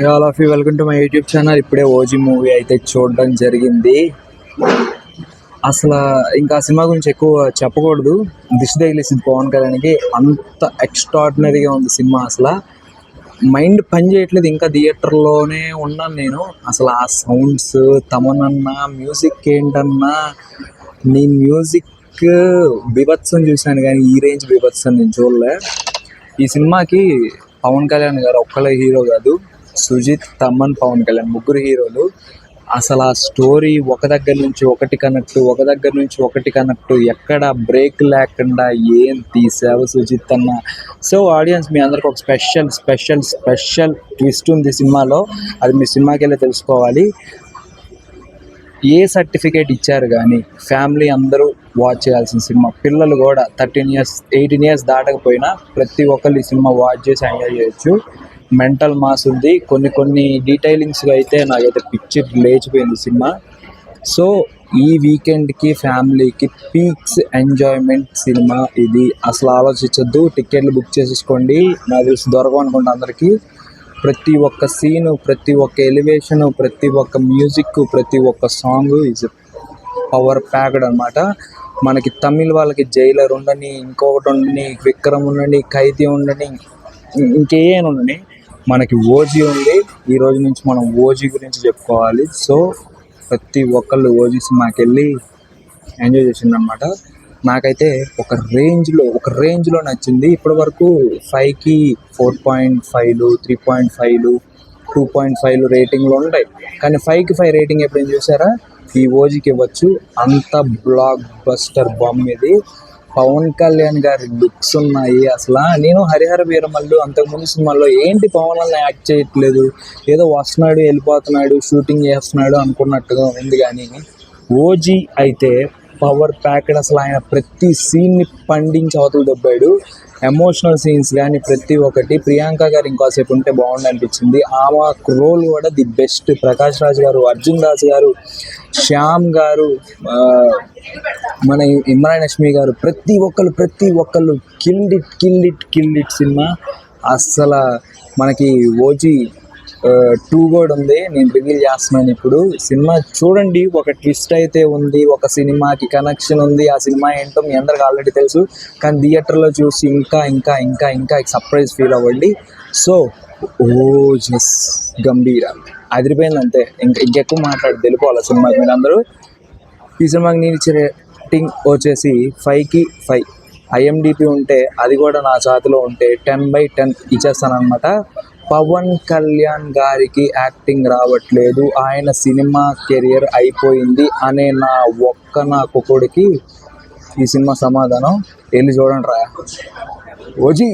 All of you welcome to my YouTube channel. ఇప్పుడే OG movie అయితే చూడడం జరిగింది. అసలు ఇంకా సినిమా గురించి ఎక్కువ చెప్పకూడదు. దిష్టి తగిలేసింది పవన్ కళ్యాణ్కి. అంత ఎక్స్ట్రాడినరీగా ఉంది సినిమా. అసలు మైండ్ పని చేయట్లేదు. ఇంకా థియేటర్లోనే ఉన్నాను నేను. అసలు ఆ సౌండ్స్, తమనన్నా మ్యూజిక్ ఏంటన్నా, నేను మ్యూజిక్ బీభత్సం చూశాను కానీ ఈ రేంజ్ బీభత్సం నేను చూడలే. ఈ సినిమాకి పవన్ కళ్యాణ్ గారు ఒక్కలే హీరో కాదు, సుజిత్, తమన్, పవన్ కళ్యాణ్ ముగ్గురు హీరోలు. అసలు ఆ స్టోరీ ఒక దగ్గర నుంచి ఒకటి కనెక్ట్ ఎక్కడ బ్రేక్ లేకుండా ఏం తీసావు సుజిత్ అన్న. సో ఆడియన్స్, మీ అందరికి ఒక స్పెషల్ స్పెషల్ స్పెషల్ ట్విస్ట్ ఉంది సినిమాలో. అది మీ సినిమాకి వెళ్ళి తెలుసుకోవాలి. ఏ సర్టిఫికేట్ ఇచ్చారు కానీ ఫ్యామిలీ అందరూ వాచ్ చేయాల్సిన సినిమా. పిల్లలు కూడా 13 years 18 years దాటకపోయినా ప్రతి ఒక్కరు ఈ సినిమా వాచ్ చేసి ఎంజాయ్ చేయొచ్చు. మెంటల్ మాస్ ఉంది. కొన్ని డీటెయిలింగ్స్గా అయితే నాకైతే పిక్చర్ లేచిపోయింది సినిమా. సో ఈ వీకెండ్కి ఫ్యామిలీకి పీక్స్ ఎంజాయ్మెంట్ సినిమా ఇది. అసలు ఆలోచించద్దు, టికెట్లు బుక్ చేసేసుకోండి. నాకు తెలిసి దొరకవు అనుకుంటా అందరికీ. ప్రతి ఒక్క సీను, ప్రతి ఒక్క ఎలివేషను, ప్రతి ఒక్క మ్యూజిక్, ప్రతి ఒక్క సాంగ్ ఈజ్ పవర్ ప్యాక్డ్ అనమాట. మనకి తమిళ్ వాళ్ళకి జైలర్ ఉండని, ఇంకొకటి ఉండని, విక్రమ్ ఉండని, ఖైదీ ఉండని, ఇంకేం ఉండని, మనకి ఓజీ ఉంది. ఈ రోజు నుంచి మనం ఓజీ గురించి చెప్పుకోవాలి. సో ప్రతి ఒక్కళ్ళు ఓజీ సినిమాకి వెళ్ళి ఎంజాయ్ చేసిందనమాట. నాకైతే ఒక రేంజ్లో నచ్చింది. ఇప్పటి వరకు 5కి 4.5, 3.5, 2.5 రేటింగ్లు ఉంటాయి. కానీ 5కి 5 రేటింగ్ ఎప్పుడైనా చూసారా? ఈ ఓజీకి ఇవ్వచ్చు. అంత బ్లాక్ బస్టర్ బాంబ్ ఇది. పవన్ కళ్యాణ్ గారి లుక్స్ ఉన్నాయి. అసలు నేను హరిహర వీరమల్లు అంతకుముందు సినిమాల్లో ఏంటి పవన్ అన్న యాక్ట్ చేయట్లేదు, ఏదో వస్తున్నాడు వెళ్ళిపోతున్నాడు షూటింగ్ చేస్తున్నాడు అనుకున్నట్టుగా ఉంది. కానీ ఓజీ అయితే పవర్ ప్యాక్డ్. అసలు ఆయన ప్రతి సీన్ని పండించి అవతలు దొబ్బాడు. ఎమోషనల్ సీన్స్ కానీ ప్రతి ఒక్కటి. ప్రియాంక గారు ఇంకోసేపు ఉంటే బాగుండు అనిపించింది. ఆమె రోల్ కూడా ది బెస్ట్. ప్రకాష్ రాజ్ గారు, అర్జున్ దాస్ గారు, శ్యామ్ గారు, మన ఇమ్రాన్ హష్మి గారు, ప్రతి ఒక్కళ్ళు కిల్డ్ ఇట్ సినిమా. అస్సలు మనకి ఓజీ 2 కూడా ఉంది. నేను రివీల్ చేస్తున్నాను ఇప్పుడు. సినిమా చూడండి. ఒక ట్విస్ట్ అయితే ఉంది, ఒక సినిమాకి కనెక్షన్ ఉంది. ఆ సినిమా ఏంటో మీ అందరికి ఆల్రెడీ తెలుసు. కానీ థియేటర్లో చూసి ఇంకా సర్ప్రైజ్ ఫీల్ అవ్వండి. సో ఓజస్ గంభీర అదిరిపోయింది అంతే. ఇంకెక్కువ మాట్లాడి తెలుసుకోవాలి సినిమాకి మీరు అందరూ. ఈ సినిమాకి నేను ఇచ్చే రేటింగ్ వచ్చేసి 5కి 5. IMDb ఉంటే అది కూడా నా చేతిలో ఉంటే 10/10 ఇచ్చేస్తాను అనమాట. పవన్ కళ్యాణ్ గారికి యాక్టింగ్ రావట్లేదు, ఆయన సినిమా కెరియర్ అయిపోయింది అనే నా కుక్కుడికి ఈ సినిమా సమాధానం. వెళ్ళి చూడండి రా ఓజీ.